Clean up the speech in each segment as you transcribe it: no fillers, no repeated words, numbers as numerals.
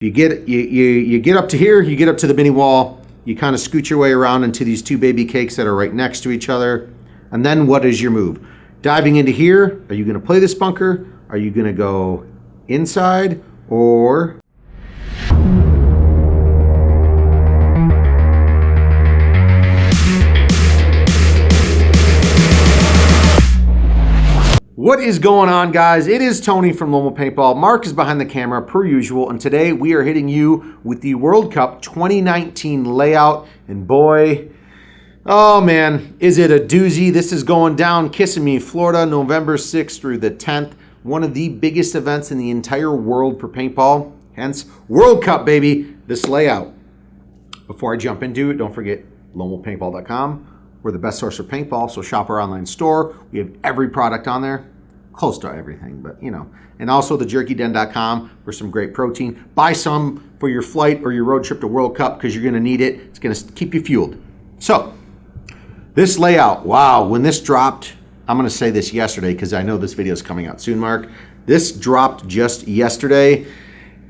You get up to here, you get up to the mini wall, you kind of scoot your way around into these two baby cakes that are right next to each other. And then what is your move? Diving into here, are you going to play this bunker? Are you going to go inside or... What is going on, guys? It is Tony from Loma Paintball. Mark is behind the camera per usual, and today we are hitting you with the World Cup 2019 layout. And boy, oh man, is it a doozy. This is going down Kissimmee, Florida, November 6th through the 10th. One of the biggest events in the entire world for paintball, hence World Cup, baby, this layout. Before I jump into it, don't forget lomapaintball.com. We're the best source for paintball, so shop our online store. We have every product on there, close to everything, but you know. And also the jerkyden.com for some great protein. Buy some for your flight or your road trip to World Cup because you're gonna need it. It's gonna keep you fueled. So, this layout, wow, when this dropped, I'm gonna say this yesterday because I know this video is coming out soon, Mark. This dropped just yesterday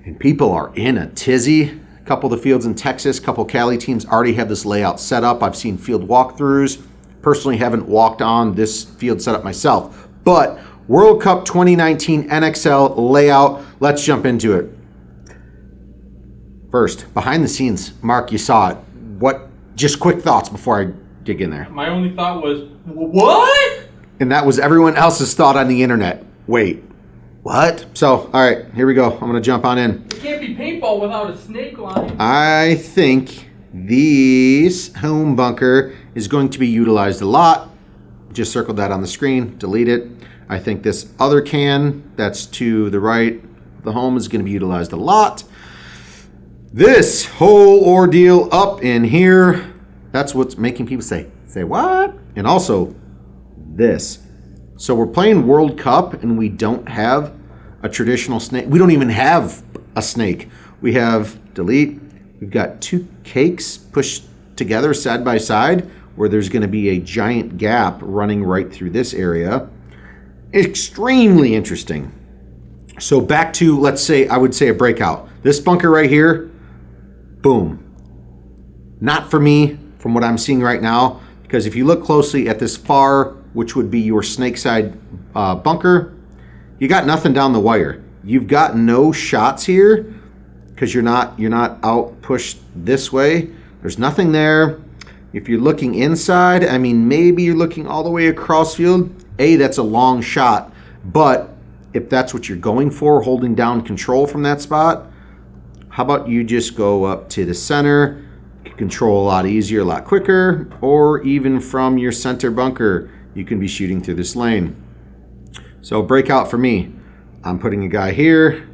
and people are in a tizzy. Couple of the fields in Texas, couple Cali teams already have this layout set up. I've seen field walkthroughs. Personally, haven't walked on this field setup myself. But World Cup 2019 NXL layout, let's jump into it. First, behind the scenes, Mark, you saw it. What, just quick thoughts before I dig in there. My only thought was, what? And that was everyone else's thought on the internet. Wait, what? So, all right, here we go. I'm gonna jump on in. It can't be paintball without a snake line. I think this home bunker is going to be utilized a lot. Just circled that on the screen, delete it. I think this other can that's to the right of the home is going to be utilized a lot. This whole ordeal up in here, that's what's making people say what? And also this. So we're playing World Cup and we don't have a traditional snake. We don't even have a snake. We have, delete, we've got two cakes pushed together side by side where there's going to be a giant gap running right through this area. Extremely interesting. So back to, let's say, I would say a breakout. This bunker right here, boom. Not for me from what I'm seeing right now, because if you look closely at this far, which would be your snake side bunker, you got nothing down the wire. You've got no shots here because you're not out pushed this way. There's nothing there. If you're looking inside, I mean, maybe you're looking all the way across field. That's a long shot, but if that's what you're going for, holding down control from that spot, how about you just go up to the center, control a lot easier, a lot quicker, or even from your center bunker, you can be shooting through this lane. So breakout for me, I'm putting a guy here.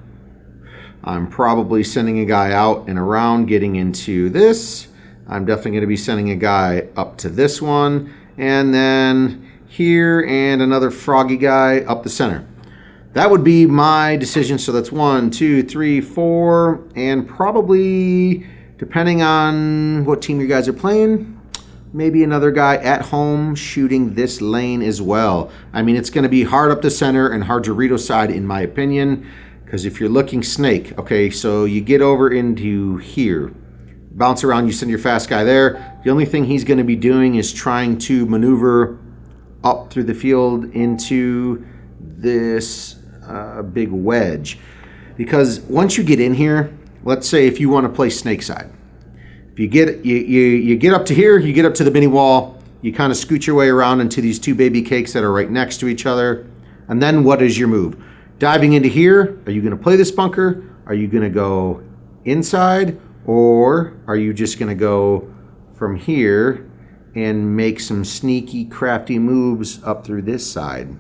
I'm probably sending a guy out and around getting into this. I'm definitely going to be sending a guy up to this one, and then here, and another froggy guy up the center. That would be my decision. So that's 1, 2, 3, 4, and probably, depending on what team you guys are playing, maybe another guy at home shooting this lane as well. I mean, it's going to be hard up the center and hard Dorito side, in my opinion, because if you're looking snake, okay, so you get over into here, bounce around, you send your fast guy there. The only thing he's going to be doing is trying to maneuver up through the field into this big wedge. Because once you get in here, let's say if you want to play snake side, if you get up to here, you get up to the mini wall, you kind of scoot your way around into these two baby cakes that are right next to each other. And then what is your move? Diving into here, are you going to play this bunker? Are you going to go inside? Or are you just going to go from here and make some sneaky, crafty moves up through this side?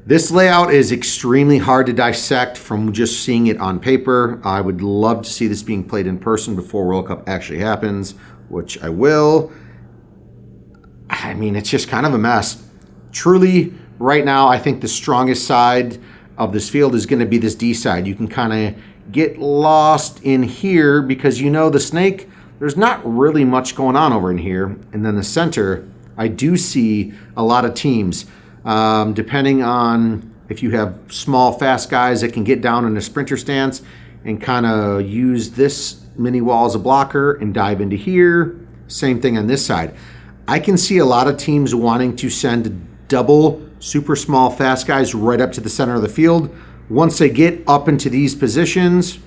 This layout is extremely hard to dissect from just seeing it on paper. I would love to see this being played in person before World Cup actually happens, which I will. I mean, it's just kind of a mess. Truly, right now, I think the strongest side of this field is going to be this D side. You can kind of get lost in here because you know the snake, there's not really much going on over in here. And then the center, I do see a lot of teams. Depending on if you have small, fast guys that can get down in a sprinter stance and kind of use this mini wall as a blocker and dive into here. Same thing on this side. I can see a lot of teams wanting to send double super small fast guys right up to the center of the field. Once they get up into these positions,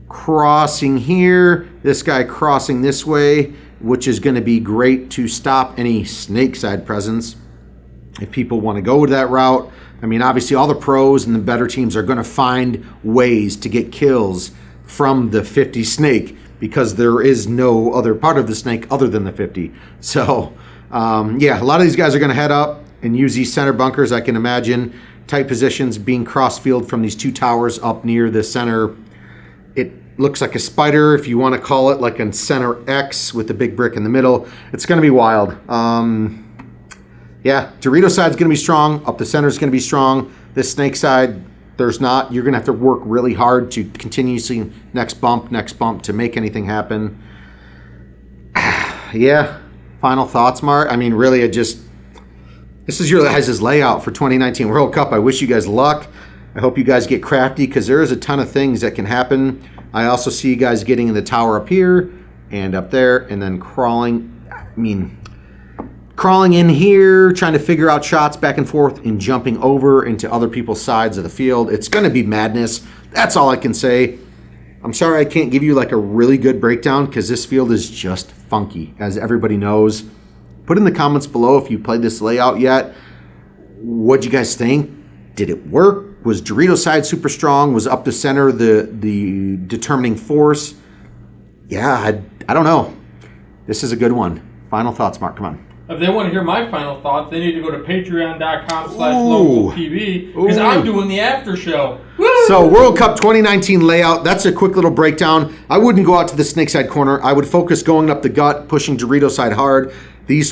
crossing here, this guy crossing this way, which is going to be great to stop any snake side presence if people want to go that route. I mean, obviously all the pros and the better teams are going to find ways to get kills from the 50 snake because there is no other part of the snake other than the 50. So yeah, a lot of these guys are going to head up and use these center bunkers. I can imagine tight positions being cross field from these two towers up near the center. It looks like a spider, if you want to call it, like a center X with the big brick in the middle. It's going to be wild. Yeah, Dorito side's going to be strong. Up the center is going to be strong. This snake side, there's not. You're going to have to work really hard to continuously next bump to make anything happen. Yeah, final thoughts, Mark? I mean, really, this is your guys' layout for 2019 World Cup. I wish you guys luck. I hope you guys get crafty because there is a ton of things that can happen. I also see you guys getting in the tower up here and up there and then crawling in here, trying to figure out shots back and forth and jumping over into other people's sides of the field. It's going to be madness. That's all I can say. I'm sorry I can't give you like a really good breakdown because this field is just funky, as everybody knows. Put in the comments below if you played this layout yet. What'd you guys think? Did it work? Was Dorito side super strong? Was up the center the determining force? Yeah, I don't know. This is a good one. Final thoughts, Mark. Come on. If they want to hear my final thoughts, they need to go to patreon.com/localtv because I'm doing the after show. Woo! So World Cup 2019 layout, that's a quick little breakdown. I wouldn't go out to the snake side corner. I would focus going up the gut, pushing Dorito side hard.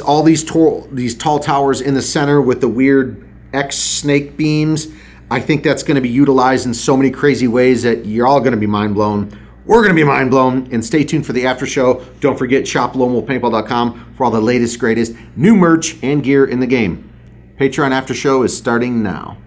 All these tall towers in the center with the weird X snake beams. I think that's going to be utilized in so many crazy ways that you're all going to be mind blown. We're going to be mind blown. And stay tuned for the after show. Don't forget shop.lonewoolpaintball.com for all the latest, greatest new merch and gear in the game. Patreon after show is starting now.